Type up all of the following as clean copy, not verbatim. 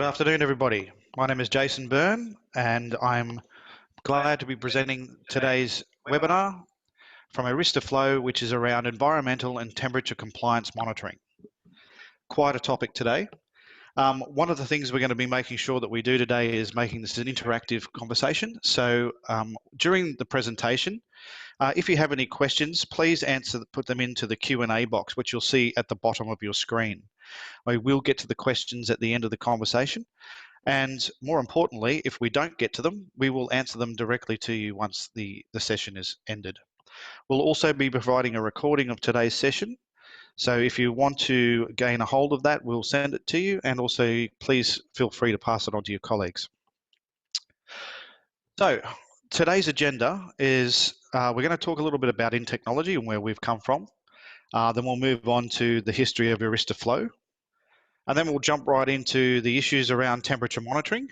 afternoon, everybody. My name is Jason Byrne, and I'm glad to be presenting today's webinar from AiRISTA Flow, which is around environmental and temperature compliance monitoring. Quite a topic today. One of the things we're going to be making sure that we do today is making this an interactive conversation. So during the presentation, if you have any questions, please put them into the Q&A box, which you'll see at the bottom of your screen. We will get to the questions at the end of the conversation. And more importantly, if we don't get to them, we will answer them directly to you once the session is ended. We'll also be providing a recording of today's session. So if you want to gain a hold of that, we'll send it to you. And also, please feel free to pass it on to your colleagues. So today's agenda is we're going to talk a little bit about in technology and where we've come from. Then we'll move on to the history of AiRISTA Flow. And then we'll jump right into the issues around temperature monitoring.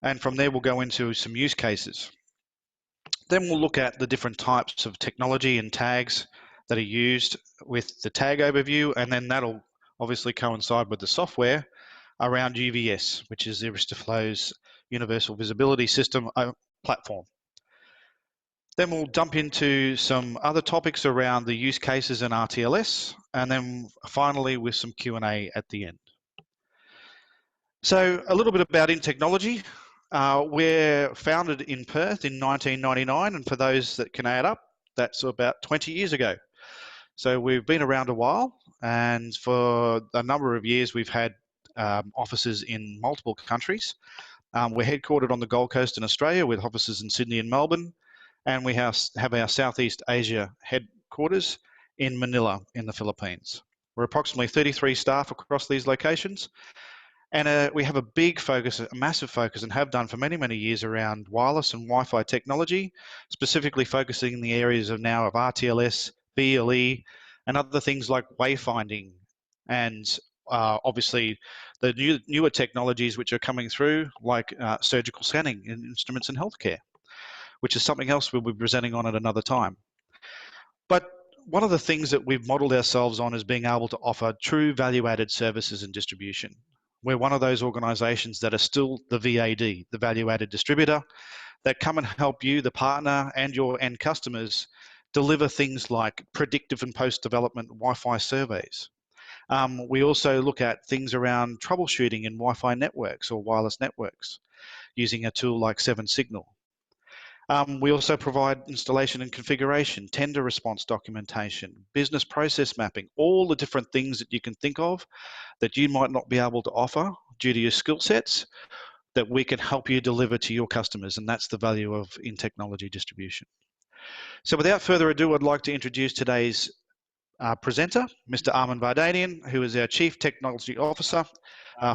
And from there, we'll go into some use cases. Then we'll look at the different types of technology and tags that are used with the tag overview. And then that'll obviously coincide with the software around UVS, which is AiRISTA Flow's Universal Visibility System platform. Then we'll jump into some other topics around the use cases in RTLS, and then finally with some Q&A at the end. So a little bit about in technology. We're founded in Perth in 1999, and for those that can add up, that's about 20 years ago. So we've been around a while, and for a number of years we've had offices in multiple countries. We're headquartered on the Gold Coast in Australia with offices in Sydney and Melbourne. And we have our Southeast Asia headquarters in Manila in the Philippines. We're approximately 33 staff across these locations. And we have a big focus, a massive focus, and have done for many, many years around wireless and Wi-Fi technology, specifically focusing in the areas of now of RTLS, BLE, and other things like wayfinding. And obviously the newer technologies which are coming through, like surgical scanning in instruments in healthcare, which is something else we'll be presenting on at another time. But one of the things that we've modeled ourselves on is being able to offer true value-added services and distribution. We're one of those organizations that are still the VAD, the value-added distributor, that come and help you, the partner, and your end customers deliver things like predictive and post-development Wi-Fi surveys. We also look at things around troubleshooting in Wi-Fi networks or wireless networks using a tool like 7Signal. We also provide installation and configuration, tender response documentation, business process mapping, all the different things that you can think of that you might not be able to offer due to your skill sets that we can help you deliver to your customers. And that's the value of in technology distribution. So without further ado, I'd like to introduce today's presenter, Mr. Armin Vardanian, who is our Chief Technology Officer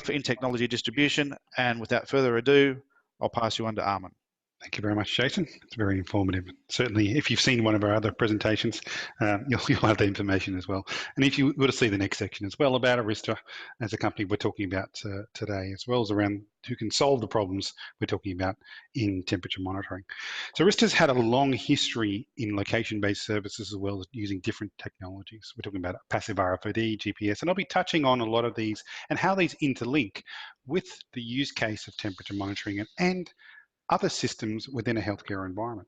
for in technology distribution. And without further ado, I'll pass you on to Armin. Thank you very much, Jason. It's very informative. Certainly, if you've seen one of our other presentations, you'll have the information as well. And if you were to see the next section as well about AiRISTA as a company we're talking about today, as well as around who can solve the problems we're talking about in temperature monitoring. So AiRISTA's had a long history in location-based services as well as using different technologies. We're talking about passive RFID, GPS, and I'll be touching on a lot of these and how these interlink with the use case of temperature monitoring and other systems within a healthcare environment.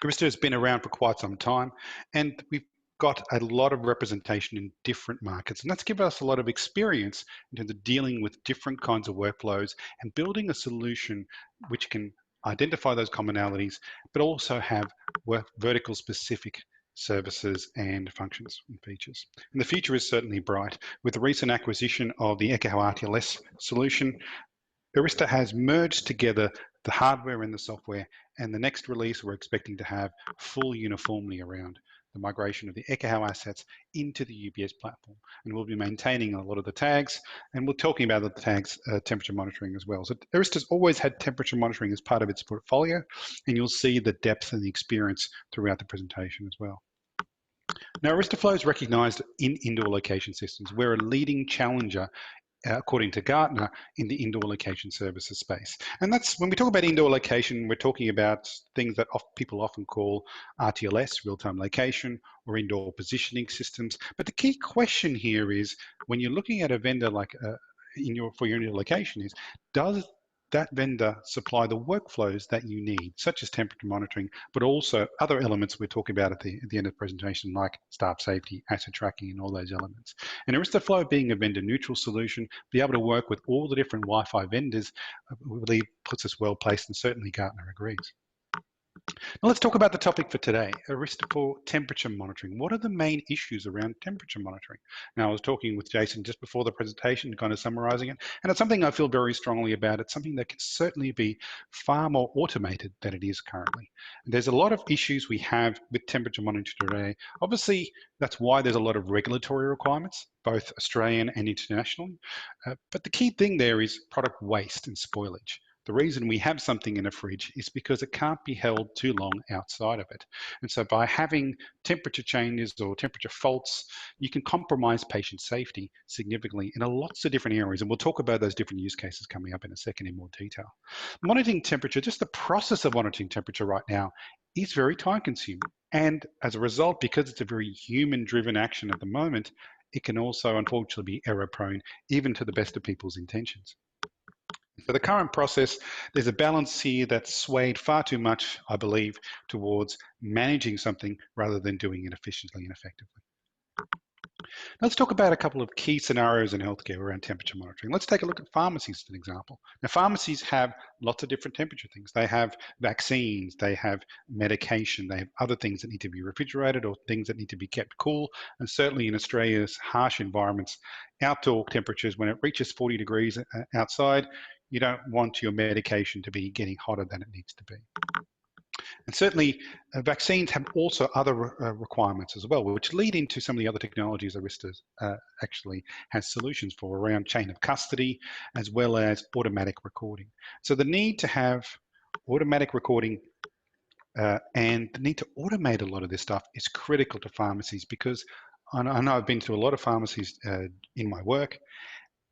AiRISTA has been around for quite some time, and we've got a lot of representation in different markets, and that's given us a lot of experience in terms of dealing with different kinds of workflows and building a solution which can identify those commonalities, but also have vertical specific services and functions and features. And the future is certainly bright. With the recent acquisition of the Ekahau RTLS solution, AiRISTA has merged together the hardware and the software, and the next release we're expecting to have full uniformly around the migration of the Ekahau assets into the UBS platform. And we'll be maintaining a lot of the tags, and we're talking about the tags temperature monitoring as well. So AiRISTA's always had temperature monitoring as part of its portfolio, and you'll see the depth and the experience throughout the presentation as well. Now, AiRISTA Flow is recognized in indoor location systems. We're a leading challenger according to Gartner, in the indoor location services space. And that's, when we talk about indoor location, we're talking about things that people often call RTLS, real-time location, or indoor positioning systems. But the key question here is, when you're looking at a vendor like for your location is, does that vendor supply the workflows that you need, such as temperature monitoring, but also other elements we're talking about at the end of the presentation, like staff safety, asset tracking, and all those elements. And AiRISTA Flow, being a vendor neutral solution, be able to work with all the different Wi-Fi vendors, really puts us well placed, and certainly Gartner agrees. Now let's talk about the topic for today, AiRISTA for temperature monitoring. What are the main issues around temperature monitoring? Now, I was talking with Jason just before the presentation, kind of summarizing it, and it's something I feel very strongly about. It's something that can certainly be far more automated than it is currently. And there's a lot of issues we have with temperature monitoring today. Obviously, that's why there's a lot of regulatory requirements, both Australian and international. But the key thing there is product waste and spoilage. The reason we have something in a fridge is because it can't be held too long outside of it. And so by having temperature changes or temperature faults, you can compromise patient safety significantly in lots of different areas. And we'll talk about those different use cases coming up in a second in more detail. Monitoring temperature, just the process of monitoring temperature right now is very time consuming. And as a result, because it's a very human driven action at the moment, it can also unfortunately be error prone, even to the best of people's intentions. For the current process, there's a balance here that's swayed far too much, I believe, towards managing something rather than doing it efficiently and effectively. Let's talk about a couple of key scenarios in healthcare around temperature monitoring. Let's take a look at pharmacies as an example. Now, pharmacies have lots of different temperature things. They have vaccines, they have medication, they have other things that need to be refrigerated or things that need to be kept cool. And certainly in Australia's harsh environments, outdoor temperatures, when it reaches 40 degrees outside, you don't want your medication to be getting hotter than it needs to be. And certainly, vaccines have also other requirements as well, which lead into some of the other technologies AiRISTA actually has solutions for around chain of custody, as well as automatic recording. So the need to have automatic recording and the need to automate a lot of this stuff is critical to pharmacies, because I know I've been to a lot of pharmacies in my work,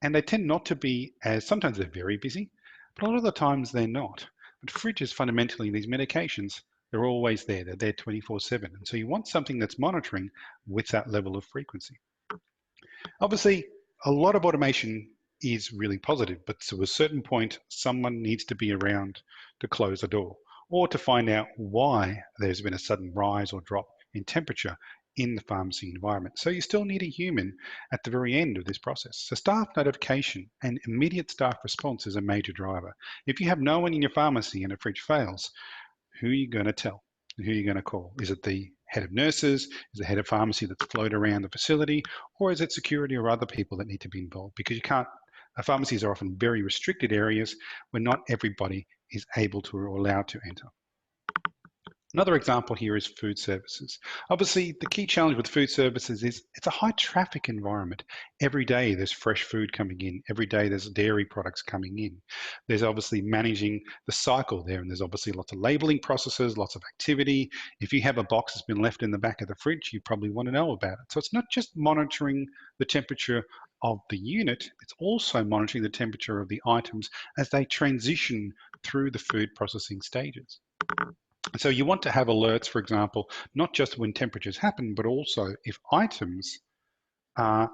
and they tend not to be as, sometimes they're very busy, but a lot of the times they're not. But fridges, fundamentally, these medications, they're always there. They're there 24/7. And so you want something that's monitoring with that level of frequency. Obviously, a lot of automation is really positive, but to a certain point, someone needs to be around to close the door or to find out why there's been a sudden rise or drop in temperature in the pharmacy environment. So you still need a human at the very end of this process. So staff notification and immediate staff response is a major driver. If you have no one in your pharmacy and a fridge fails, who are you going to tell? Who are you going to call? Is it the head of nurses? Is it the head of pharmacy that's floated around the facility? Or is it security or other people that need to be involved? Because you can't, pharmacies are often very restricted areas where not everybody is able to or allowed to enter. Another example here is food services. Obviously, the key challenge with food services is it's a high traffic environment. Every day there's fresh food coming in. Every day there's dairy products coming in. There's obviously managing the cycle there, and there's obviously lots of labeling processes, lots of activity. If you have a box that's been left in the back of the fridge, you probably want to know about it. So it's not just monitoring the temperature of the unit, it's also monitoring the temperature of the items as they transition through the food processing stages. So you want to have alerts, for example, not just when temperatures happen, but also if items are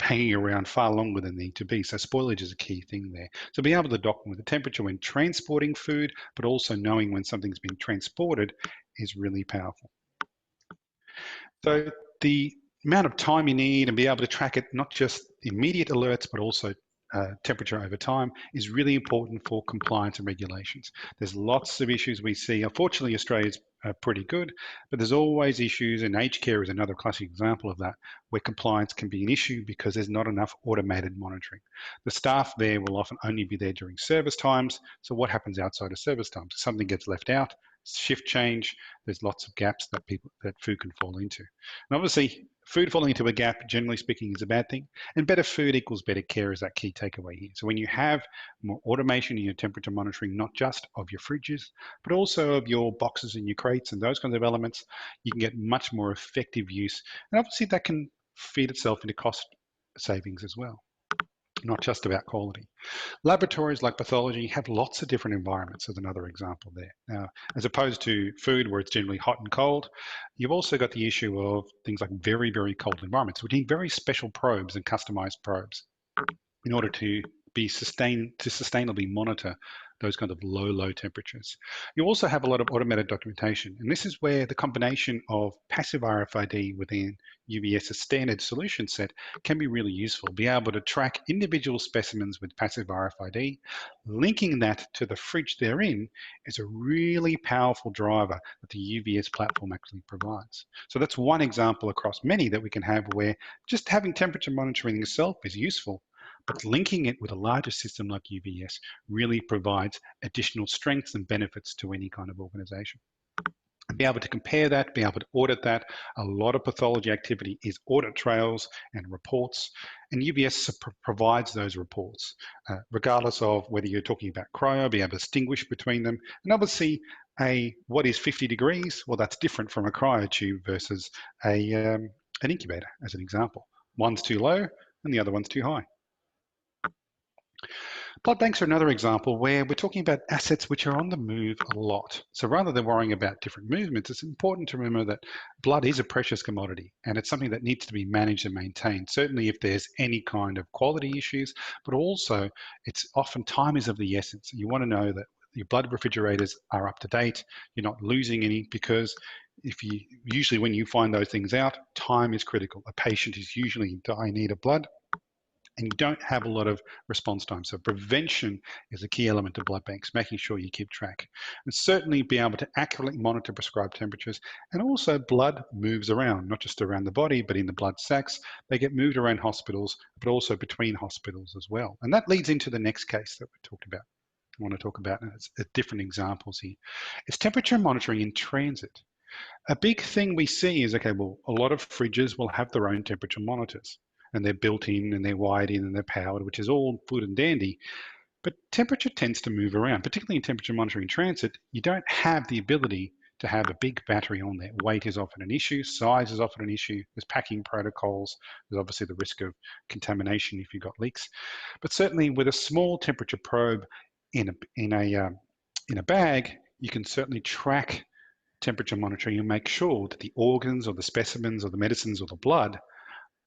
hanging around far longer than they need to be. So spoilage is a key thing there. So being able to document the temperature when transporting food, but also knowing when something's been transported is really powerful. So the amount of time you need and be able to track it, not just immediate alerts, but also temperature over time is really important for compliance and regulations. There's lots of issues we see. Unfortunately, Australia's pretty good, but there's always issues, and aged care is another classic example of that, where compliance can be an issue because there's not enough automated monitoring. The staff there will often only be there during service times. So what happens outside of service times? If something gets left out, shift change, there's lots of gaps that food can fall into. And obviously, food falling into a gap, generally speaking, is a bad thing. And better food equals better care is that key takeaway here. So when you have more automation in your temperature monitoring, not just of your fridges, but also of your boxes and your crates and those kinds of elements, you can get much more effective use. And obviously that can feed itself into cost savings as well, not just about quality. Laboratories like pathology have lots of different environments, as another example there. Now, as opposed to food where it's generally hot and cold, you've also got the issue of things like very, very cold environments, which need very special probes and customized probes. in order to sustainably monitor those kind of low temperatures. You also have a lot of automated documentation, and this is where the combination of passive RFID within UBS's standard solution set can be really useful. Be able to track individual specimens with passive RFID, linking that to the fridge they're in is a really powerful driver that the UBS platform actually provides. So that's one example across many that we can have where just having temperature monitoring itself is useful, but linking it with a larger system like UBS really provides additional strengths and benefits to any kind of organization. Be able to compare that, be able to audit that. A lot of pathology activity is audit trails and reports, and UBS provides those reports, regardless of whether you're talking about cryo, be able to distinguish between them. And obviously, what is 50 degrees? Well, that's different from a cryo tube versus an incubator, as an example. One's too low and the other one's too high. Blood banks are another example where we're talking about assets which are on the move a lot. So rather than worrying about different movements, it's important to remember that blood is a precious commodity and it's something that needs to be managed and maintained. Certainly if there's any kind of quality issues, but also it's often time is of the essence. You want to know that your blood refrigerators are up to date, you're not losing any, because usually when you find those things out, time is critical. A patient is usually in dire need of blood, and you don't have a lot of response time. So prevention is a key element of blood banks, making sure you keep track. And certainly be able to accurately monitor prescribed temperatures. And also blood moves around, not just around the body, but in the blood sacs. They get moved around hospitals, but also between hospitals as well. And that leads into the next case that we talked about. I want to talk about different examples here. It's temperature monitoring in transit. A big thing we see is, okay, well, a lot of fridges will have their own temperature monitors, and they're built in and they're wired in and they're powered, which is all good and dandy. But temperature tends to move around, particularly in temperature monitoring in transit. You don't have the ability to have a big battery on there. Weight is often an issue, size is often an issue. There's packing protocols. There's obviously the risk of contamination if you've got leaks. But certainly with a small temperature probe in a bag, you can certainly track temperature monitoring and make sure that the organs or the specimens or the medicines or the blood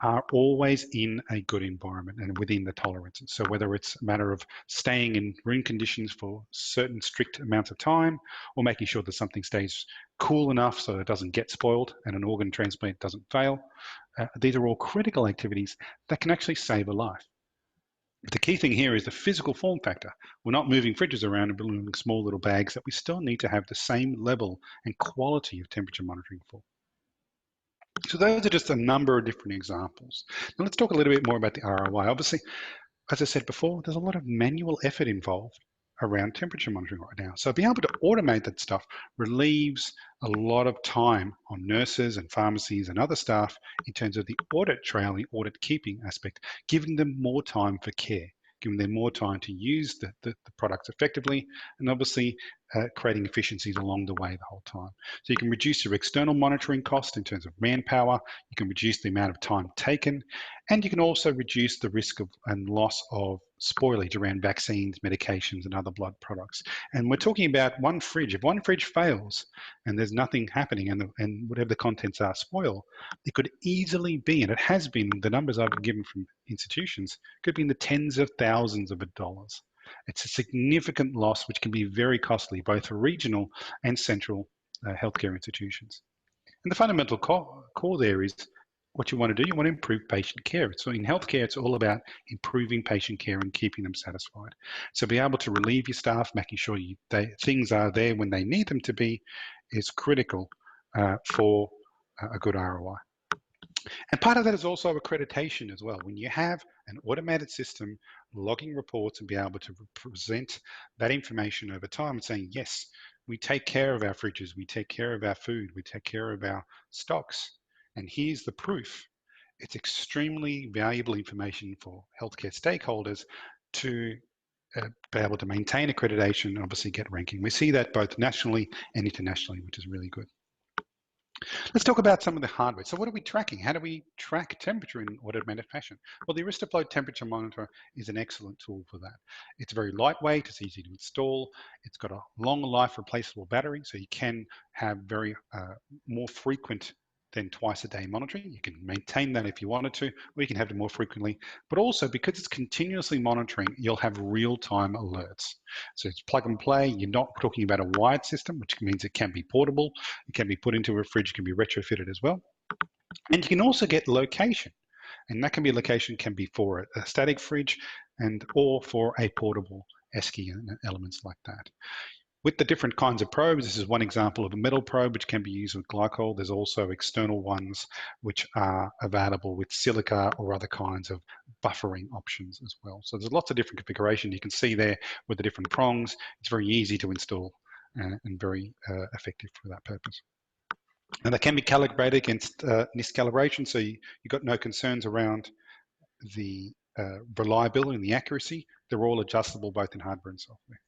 are always in a good environment and within the tolerances. So whether it's a matter of staying in room conditions for certain strict amounts of time, or making sure that something stays cool enough so that it doesn't get spoiled and an organ transplant doesn't fail, these are all critical activities that can actually save a life. But the key thing here is the physical form factor. We're not moving fridges around and building small little bags that we still need to have the same level and quality of temperature monitoring for. So those are just a number of different examples. Now let's talk a little bit more about the ROI. Obviously, as I said before, there's a lot of manual effort involved around temperature monitoring right now. So being able to automate that stuff relieves a lot of time on nurses and pharmacies and other staff in terms of the audit trailing, audit keeping aspect, giving them more time for care, giving them more time to use the products effectively, and obviously creating efficiencies along the way the whole time. So you can reduce your external monitoring cost in terms of manpower, you can reduce the amount of time taken, and you can also reduce the risk of and loss of spoilage around vaccines, medications, and other blood products. And we're talking about one fridge. If one fridge fails and there's nothing happening and whatever the contents are spoil, it could easily be, and it has been, the numbers I've been given from institutions, could be in the tens of thousands of dollars. It's a significant loss which can be very costly, both for regional and central healthcare institutions. And the fundamental core there is what you want to do. You want to improve patient care. So in healthcare, it's all about improving patient care and keeping them satisfied. So be able to relieve your staff, making sure things are there when they need them to be, is critical for a good ROI. And part of that is also accreditation as well. When you have an automated system logging reports and be able to present that information over time and saying, yes, we take care of our fridges, we take care of our food, we take care of our stocks, and here's the proof. It's extremely valuable information for healthcare stakeholders to be able to maintain accreditation and obviously get ranking. We see that both nationally and internationally, which is really good. Let's talk about some of the hardware. So what are we tracking? How do we track temperature in automated fashion? Well, the AiRISTA Flow Temperature Monitor is an excellent tool for that. It's very lightweight, it's easy to install, it's got a long life replaceable battery, so you can have very more frequent then twice a day monitoring. You can maintain that if you wanted to, or you can have it more frequently. But also, because it's continuously monitoring, you'll have real-time alerts. So it's plug and play. You're not talking about a wired system, which means it can be portable. It can be put into a fridge, it can be retrofitted as well. And you can also get location. And that can be location can be for a static fridge or for a portable ESCI and elements like that. With the different kinds of probes, this is one example of a metal probe which can be used with glycol. There's also external ones which are available with silica or other kinds of buffering options as well. So there's lots of different configuration. You can see there with the different prongs. It's very easy to install and very effective for that purpose. And they can be calibrated against NIST calibration, so you've got no concerns around the reliability and the accuracy. They're all adjustable both in hardware and software.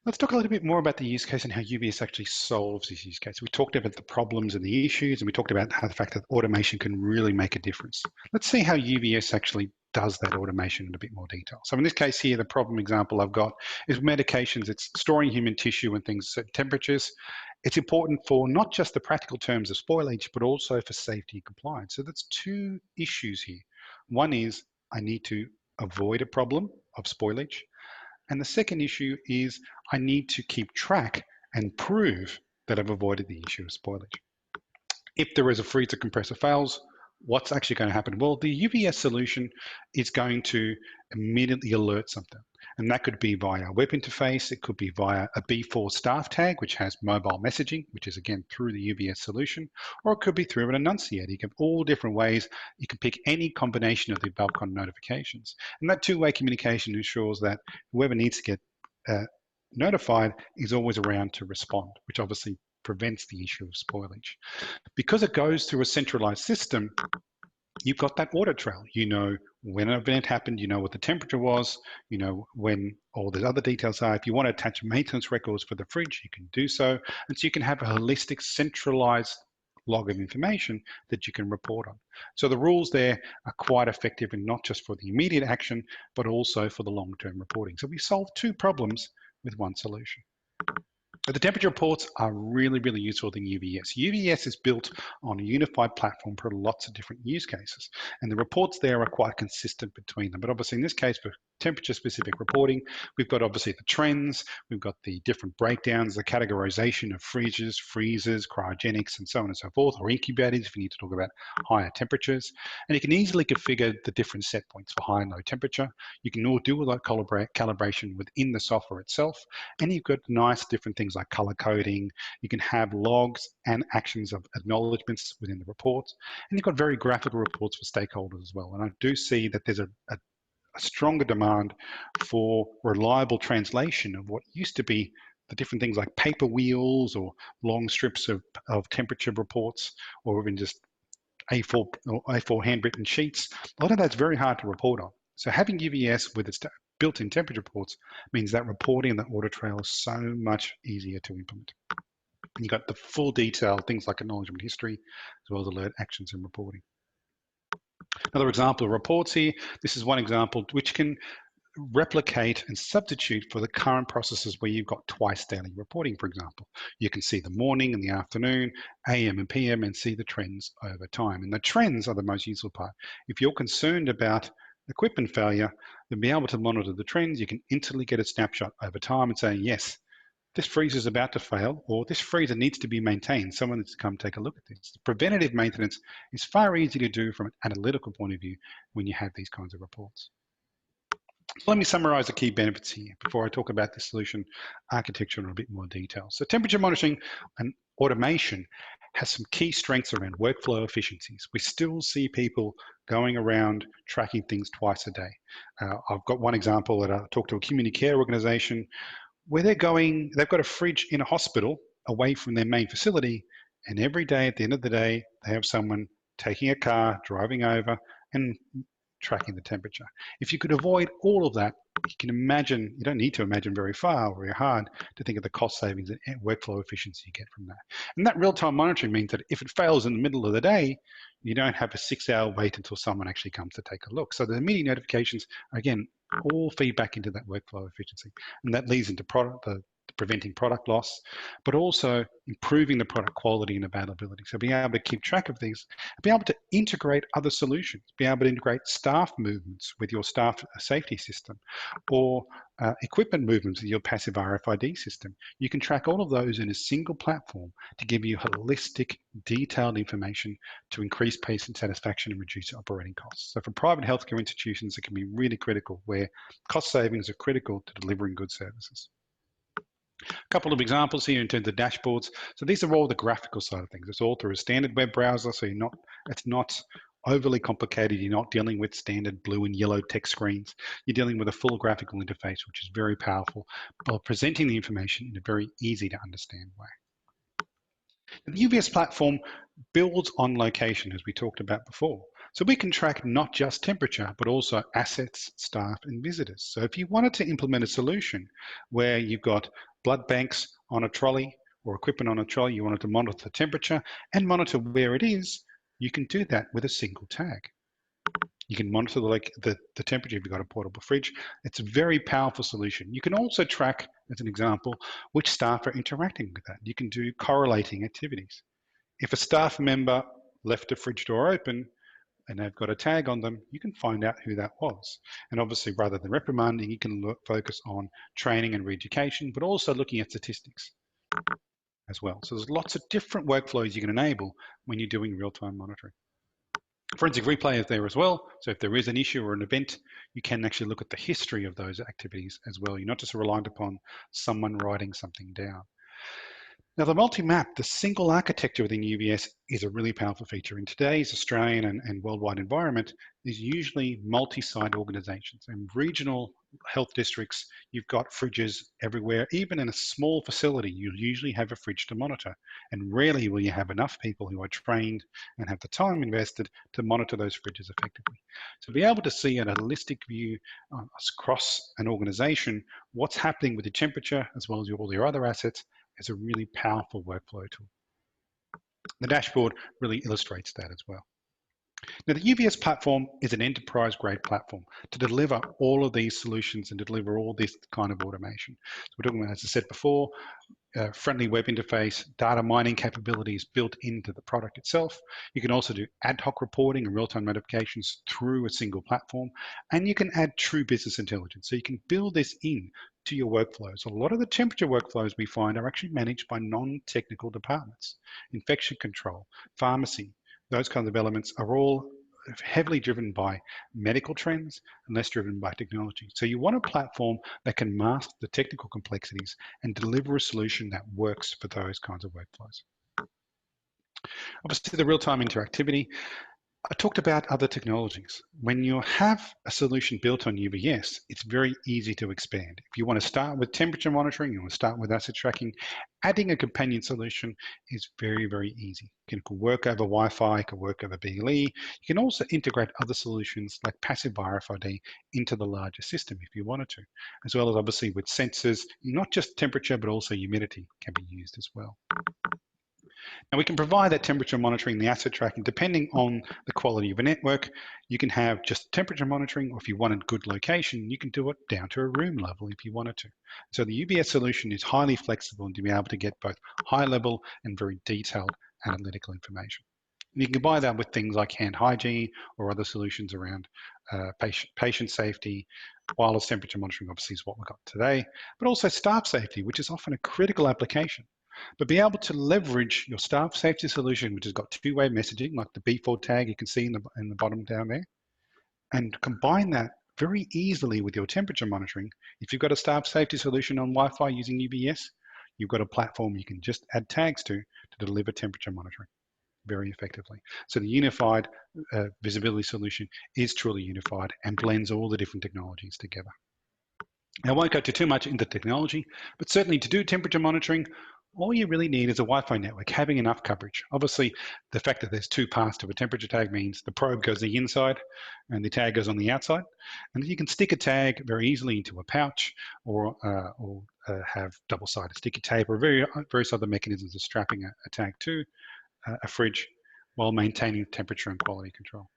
Let's talk a little bit more about the use case and how UVS actually solves this use case. We talked about the problems and the issues, and we talked about how the fact that automation can really make a difference. Let's see how UVS actually does that automation in a bit more detail. So in this case here, the problem example I've got is medications. It's storing human tissue and things at temperatures. It's important for not just the practical terms of spoilage, but also for safety and compliance. So that's two issues here. One is I need to avoid a problem of spoilage. And the second issue is I need to keep track and prove that I've avoided the issue of spoilage. If there is a freezer compressor fails, what's actually going to happen? Well, the UVS solution is going to immediately alert something. And that could be via a web interface. It could be via a B4 staff tag, which has mobile messaging, which is again through the UVS solution, or it could be through an annunciator. You can have all different ways. You can pick any combination of the above kind of notifications. And that two-way communication ensures that whoever needs to get notified is always around to respond, which obviously prevents the issue of spoilage. Because it goes through a centralized system, you've got that audit trail. You know when an event happened, you know what the temperature was, you know when all the other details are. If you want to attach maintenance records for the fridge, you can do so. And so you can have a holistic, centralized log of information that you can report on. So the rules there are quite effective, and not just for the immediate action, but also for the long-term reporting. So we solve two problems with one solution. But the temperature reports are really, really useful in UVS. UVS is built on a unified platform for lots of different use cases. And the reports there are quite consistent between them. But obviously in this case, for temperature-specific reporting, we've got obviously the trends, we've got the different breakdowns, the categorization of fridges, freezers, cryogenics, and so on and so forth, or incubators if you need to talk about higher temperatures. And you can easily configure the different set points for high and low temperature. You can all do all that calibration within the software itself. And you've got nice different things like color coding. You can have logs and actions of acknowledgements within the reports. And you've got very graphical reports for stakeholders as well. And I do see that there's a stronger demand for reliable translation of what used to be the different things like paper wheels or long strips of temperature reports, or even just A4 handwritten sheets. A lot of that's very hard to report on. So having UVS with its built-in temperature reports means that reporting and that audit trail is so much easier to implement. And you've got the full detail, things like acknowledgement history, as well as alert actions and reporting. Another example of reports here. This is one example which can replicate and substitute for the current processes where you've got twice daily reporting, for example. You can see the morning and the afternoon, AM and PM, and see the trends over time. And the trends are the most useful part. If you're concerned about equipment failure, then be able to monitor the trends. You can instantly get a snapshot over time and say, yes, this freezer is about to fail, or this freezer needs to be maintained. Someone needs to come take a look at this. Preventative maintenance is far easier to do from an analytical point of view when you have these kinds of reports. So let me summarize the key benefits here before I talk about the solution architecture in a bit more detail. So temperature monitoring and automation has some key strengths around workflow efficiencies. We still see people going around tracking things twice a day. I've got one example that I talked to a community care organization where they've got a fridge in a hospital away from their main facility, and every day at the end of the day, they have someone taking a car, driving over and tracking the temperature. If you could avoid all of that, you can imagine, you don't need to imagine very far or very hard to think of the cost savings and workflow efficiency you get from that. And that real-time monitoring means that if it fails in the middle of the day, you don't have a 6-hour wait until someone actually comes to take a look. So the immediate notifications, again, all feed back into that workflow efficiency. And that leads into preventing product loss, but also improving the product quality and availability. So being able to keep track of these, be able to integrate other solutions, be able to integrate staff movements with your staff safety system, or equipment movements with your passive RFID system. You can track all of those in a single platform to give you holistic, detailed information to increase patient satisfaction and reduce operating costs. So for private healthcare institutions, it can be really critical, where cost savings are critical to delivering good services. A couple of examples here in terms of dashboards. So these are all the graphical side of things. It's all through a standard web browser, so it's not overly complicated. You're not dealing with standard blue and yellow text screens. You're dealing with a full graphical interface, which is very powerful, while presenting the information in a very easy to understand way. The UVS platform builds on location, as we talked about before. So we can track not just temperature, but also assets, staff, and visitors. So if you wanted to implement a solution where you've got blood banks on a trolley or equipment on a trolley, you wanted to monitor the temperature and monitor where it is, you can do that with a single tag. You can monitor the temperature if you've got a portable fridge. It's a very powerful solution. You can also track, as an example, which staff are interacting with that. You can do correlating activities. If a staff member left a fridge door open and they've got a tag on them, you can find out who that was. And obviously, rather than reprimanding, you can focus on training and re-education, but also looking at statistics as well. So there's lots of different workflows you can enable when you're doing real-time monitoring. Forensic replay is there as well. So if there is an issue or an event, you can actually look at the history of those activities as well. You're not just reliant upon someone writing something down. Now, the multi-map, the single architecture within UVS, is a really powerful feature. In today's Australian and worldwide environment, there's usually multi-site organisations and regional health districts. You've got fridges everywhere. Even in a small facility, you'll usually have a fridge to monitor. And rarely will you have enough people who are trained and have the time invested to monitor those fridges effectively. So to be able to see a holistic view across an organisation, what's happening with the temperature, as well as all your other assets, is a really powerful workflow tool. The dashboard really illustrates that as well. Now, the UVS platform is an enterprise-grade platform to deliver all of these solutions and to deliver all this kind of automation. So we're talking about, as I said before, friendly web interface, data mining capabilities built into the product itself. You can also do ad hoc reporting and real-time notifications through a single platform, and you can add true business intelligence. So you can build this in to your workflows. A lot of the temperature workflows we find are actually managed by non-technical departments. Infection control, pharmacy, those kinds of elements are all heavily driven by medical trends and less driven by technology. So you want a platform that can mask the technical complexities and deliver a solution that works for those kinds of workflows. Obviously, the real-time interactivity. I talked about other technologies. When you have a solution built on UVS, it's very easy to expand. If you want to start with temperature monitoring, you want to start with asset tracking, adding a companion solution is very, very easy. It can work over Wi-Fi, it can work over BLE. You can also integrate other solutions like passive RFID into the larger system if you wanted to, as well as obviously with sensors, not just temperature, but also humidity can be used as well. And we can provide that temperature monitoring, the asset tracking, depending on the quality of a network. You can have just temperature monitoring, or if you wanted good location, you can do it down to a room level if you wanted to. So the UVS solution is highly flexible and to be able to get both high level and very detailed analytical information. And you can combine that with things like hand hygiene or other solutions around patient safety. Wireless temperature monitoring obviously is what we've got today, but also staff safety, which is often a critical application. But be able to leverage your staff safety solution, which has got two-way messaging, like the B4 tag you can see in the bottom down there, and combine that very easily with your temperature monitoring. If you've got a staff safety solution on Wi-Fi using UVS, you've got a platform you can just add tags to deliver temperature monitoring very effectively. So the unified visibility solution is truly unified and blends all the different technologies together. Now, I won't go too much into technology, but certainly to do temperature monitoring, all you really need is a Wi-Fi network having enough coverage. Obviously, the fact that there's two parts to a temperature tag means the probe goes on the inside and the tag goes on the outside. And you can stick a tag very easily into a pouch or have double-sided sticky tape or various other mechanisms of strapping a tag to a fridge while maintaining temperature and quality control.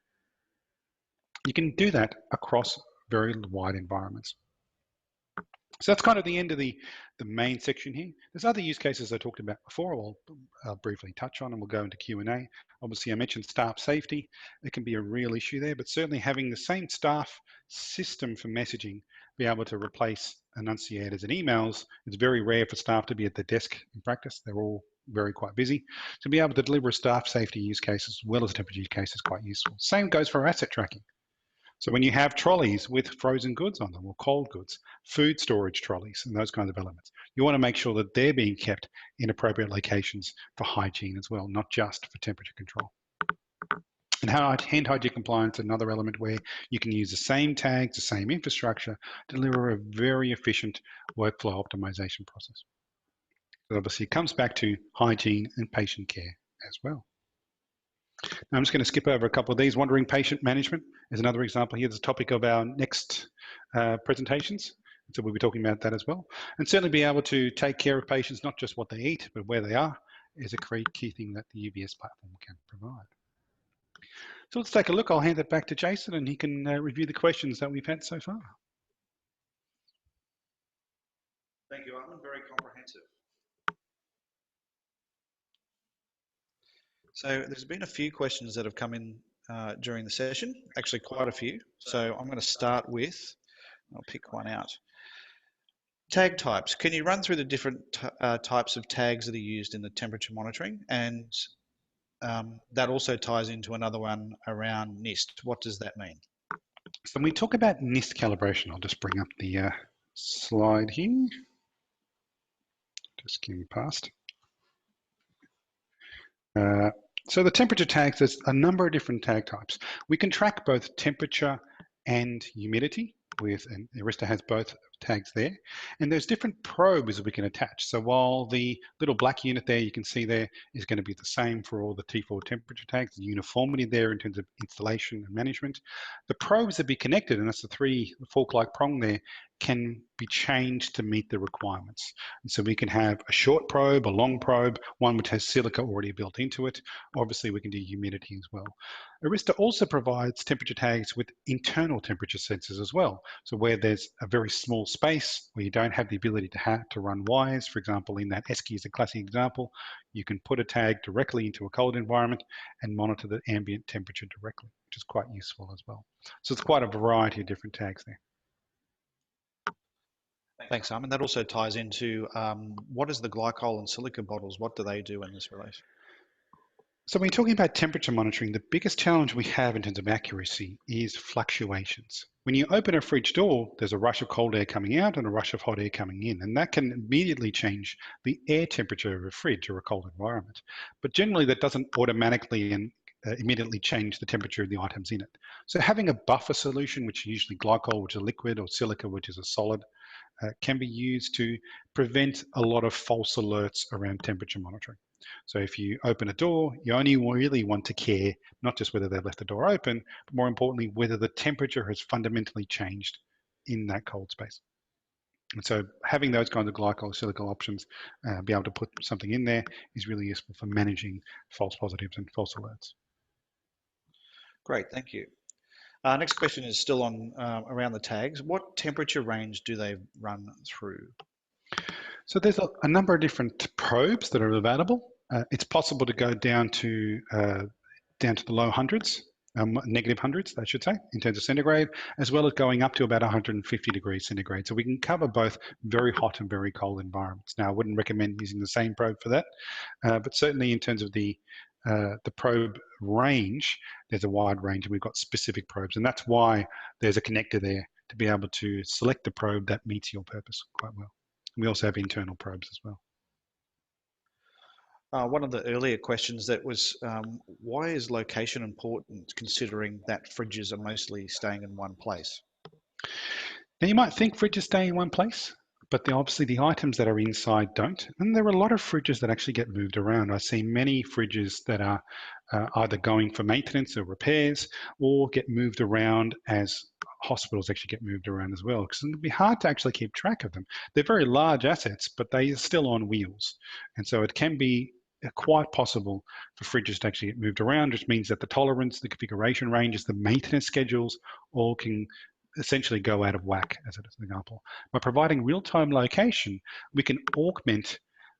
You can do that across very wide environments. So that's kind of the end of the main section here. There's other use cases I talked about before I'll briefly touch on, and we'll go into Q&A. Obviously, I mentioned staff safety. It can be a real issue there, but certainly having the same staff system for messaging, be able to replace enunciators and emails, it's very rare for staff to be at their desk in practice. They're all very quite busy. To be able to deliver a staff safety use case as well as a temperature use case is quite useful. Same goes for asset tracking. So when you have trolleys with frozen goods on them or cold goods, food storage trolleys and those kinds of elements, you want to make sure that they're being kept in appropriate locations for hygiene as well, not just for temperature control. And hand hygiene compliance, another element where you can use the same tags, the same infrastructure to deliver a very efficient workflow optimization process. So obviously it comes back to hygiene and patient care as well. I'm just going to skip over a couple of these. Wandering patient management is another example here. There's a topic of our next presentations. So we'll be talking about that as well. And certainly be able to take care of patients, not just what they eat, but where they are, is a key thing that the UVS platform can provide. So let's take a look. I'll hand it back to Jason and he can review the questions that we've had so far. Thank you, Armin. Very comprehensive. So there's been a few questions that have come in during the session, actually quite a few. So I'm going to start with, I'll pick one out. Tag types. Can you run through the different types of tags that are used in the temperature monitoring? And that also ties into another one around NIST. What does that mean? So when we talk about NIST calibration, I'll just bring up the slide here. Just getting past. So the temperature tags, there's a number of different tag types. We can track both temperature and humidity and AiRISTA has both tags there. And there's different probes that we can attach. So while the little black unit there you can see there is going to be the same for all the T4 temperature tags, the uniformity there in terms of installation and management, the probes that be connected, and that's the fork-like prong there, can be changed to meet the requirements. And so we can have a short probe, a long probe, one which has silica already built into it. Obviously, we can do humidity as well. AiRISTA also provides temperature tags with internal temperature sensors as well. So where there's a very small space where you don't have the ability to run wires, for example, in that Esky is a classic example, you can put a tag directly into a cold environment and monitor the ambient temperature directly, which is quite useful as well. So it's quite a variety of different tags there. Thanks, Simon. That also ties into what is the glycol and silica bottles? What do they do in this relation? So when you're talking about temperature monitoring, the biggest challenge we have in terms of accuracy is fluctuations. When you open a fridge door, there's a rush of cold air coming out and a rush of hot air coming in, and that can immediately change the air temperature of a fridge or a cold environment. But generally that doesn't automatically and immediately change the temperature of the items in it. So having a buffer solution, which is usually glycol, which is a liquid, or silica, which is a solid, can be used to prevent a lot of false alerts around temperature monitoring. So if you open a door, you only really want to care not just whether they've left the door open, but more importantly, whether the temperature has fundamentally changed in that cold space. And so having those kinds of glycol silica options, be able to put something in there is really useful for managing false positives and false alerts. Great, thank you. Next question is still on around the tags. What temperature range do they run through? So there's a number of different probes that are available. It's possible to go down to the low hundreds, negative hundreds, I should say, in terms of centigrade, as well as going up to about 150 degrees centigrade. So we can cover both very hot and very cold environments. Now, I wouldn't recommend using the same probe for that, but certainly in terms of the probe range, there's a wide range, and we've got specific probes, and that's why there's a connector there to be able to select the probe that meets your purpose quite well. We also have internal probes as well. One of the earlier questions that was, why is location important considering that fridges are mostly staying in one place? Now you might think fridges stay in one place, but obviously the items that are inside don't. And there are a lot of fridges that actually get moved around. I see many fridges that are either going for maintenance or repairs or get moved around as hospitals actually get moved around as well, because it'd be hard to actually keep track of them. They're very large assets, but they are still on wheels. And so it can be quite possible for fridges to actually get moved around, which means that the tolerance, the configuration ranges, the maintenance schedules all can essentially go out of whack, as an example. By providing real-time location, we can augment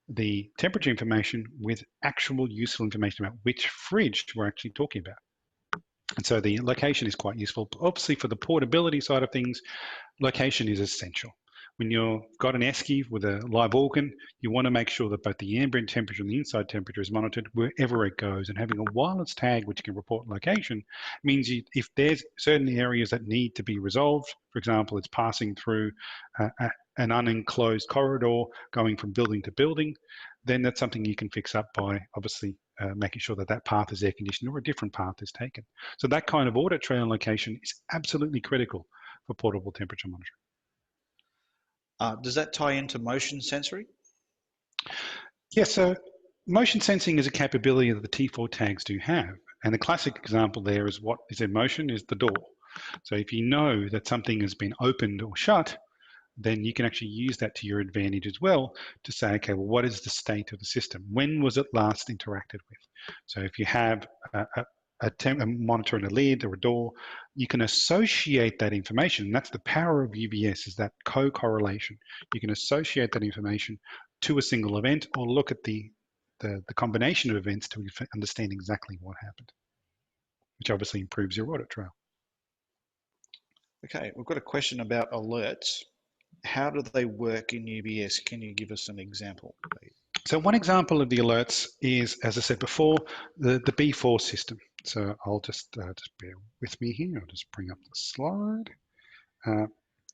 the temperature information with actual useful information about which fridge we're actually talking about. And so the location is quite useful. Obviously, for the portability side of things, location is essential. When you've got an esky with a live organ, you want to make sure that both the ambient temperature and the inside temperature is monitored wherever it goes. And having a wireless tag which can report location means if there's certain areas that need to be resolved, for example, it's passing through an unenclosed corridor going from building to building, then that's something you can fix up by obviously making sure that that path is air conditioned or a different path is taken. So that kind of audit trail location is absolutely critical for portable temperature monitoring. Does that tie into motion sensory? Yes, so motion sensing is a capability that the T4 tags do have. And the classic example there is what is in motion is the door. So if you know that something has been opened or shut, then you can actually use that to your advantage as well to say, okay, well, what is the state of the system? When was it last interacted with? So if you have a monitor in a lid or a door, you can associate that information. And that's the power of UVS, is that co-correlation. You can associate that information to a single event or look at the combination of events to understand exactly what happened, which obviously improves your audit trail. Okay, we've got a question about alerts. How do they work in UVS? Can you give us an example, please? So one example of the alerts is, as I said before, the B4 system. So I'll just bear with me here. I'll just bring up the slide.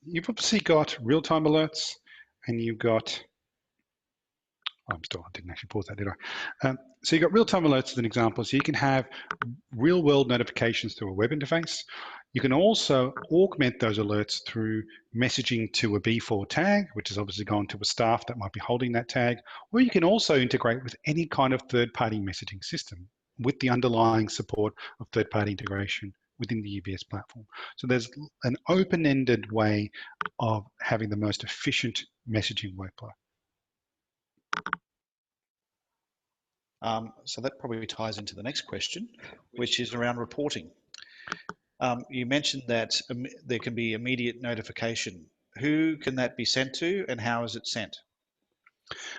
You've obviously got real-time alerts, and you've got, I didn't actually pause that, did I? So you've got real-time alerts as an example. So you can have real-world notifications through a web interface. You can also augment those alerts through messaging to a B4 tag, which is obviously gone to a staff that might be holding that tag, or you can also integrate with any kind of third-party messaging system with the underlying support of third-party integration within the UVS platform. So there's an open-ended way of having the most efficient messaging workflow. So that probably ties into the next question, which is around reporting. You mentioned that there can be immediate notification. Who can that be sent to, and how is it sent?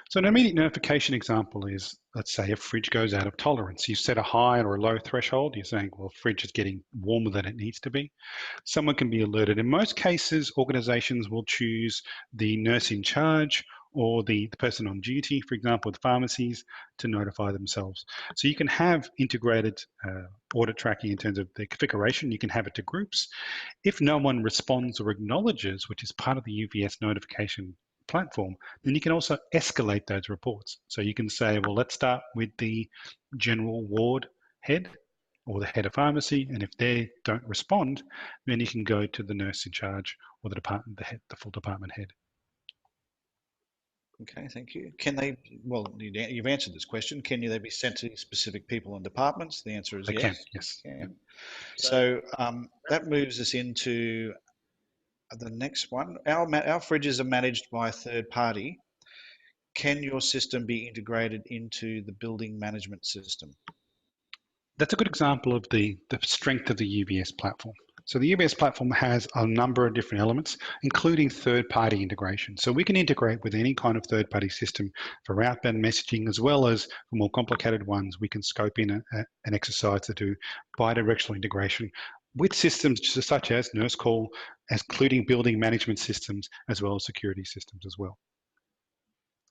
So an immediate notification example is, let's say a fridge goes out of tolerance. You set a high or a low threshold. You're saying, well, fridge is getting warmer than it needs to be. Someone can be alerted. In most cases, organizations will choose the nurse in charge or the person on duty, for example, with pharmacies, to notify themselves. So you can have integrated audit tracking in terms of the configuration. You can have it to groups. If no one responds or acknowledges, which is part of the UVS notification platform, then you can also escalate those reports. So you can say, well, let's start with the general ward head or the head of pharmacy, and if they don't respond, then you can go to the nurse in charge or the department, the full department head. Okay, thank you. Can they, well, you've answered this question, can they be sent to specific people and departments? The answer is They yes. can, yes. Can. Yep. So that moves us into the next one. Our fridges are managed by a third party. Can your system be integrated into the building management system? That's a good example of the strength of the UVS platform. So the UVS platform has a number of different elements, including third-party integration. So we can integrate with any kind of third-party system for outbound messaging, as well as for more complicated ones, we can scope in an exercise to do bidirectional integration with systems such as nurse call, including building management systems, as well as security systems as well.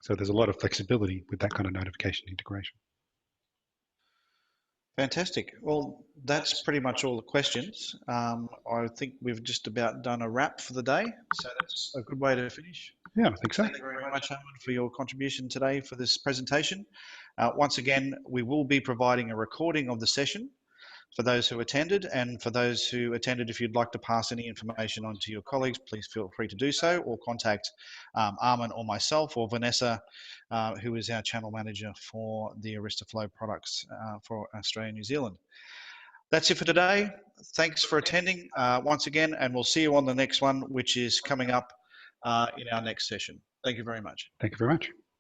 So there's a lot of flexibility with that kind of notification integration. Fantastic. Well, that's pretty much all the questions. I think we've just about done a wrap for the day. So that's a good way to finish. Yeah, I think so. Thank you very much, Herman, for your contribution today for this presentation. Once again, we will be providing a recording of the session for those who attended, and for those who attended, if you'd like to pass any information on to your colleagues, please feel free to do so, or contact Armin or myself or Vanessa, who is our channel manager for the AiRISTA Flow products for Australia and New Zealand. That's it for today. Thanks for attending once again, and we'll see you on the next one, which is coming up in our next session. Thank you very much. Thank you very much.